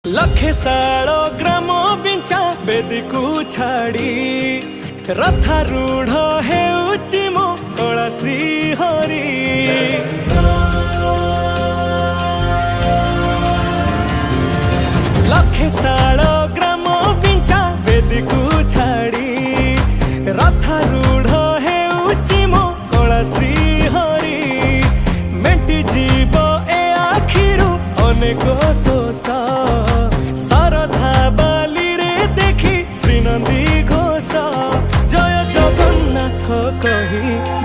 लखे साल ग्राम बिंचा बेदी को छाड़ी रथारूढ़ हेउची मो कला श्री हरि। लखे साल ग्राम बिंचा बेदी को छाड़ी रथारूढ़ हेउची मो कला श्री हरि। मेटी जीव ए आखिरु अनेक शोष सरधा बाली रे देखी श्रीनंदी घोष जय जगन्नाथ कही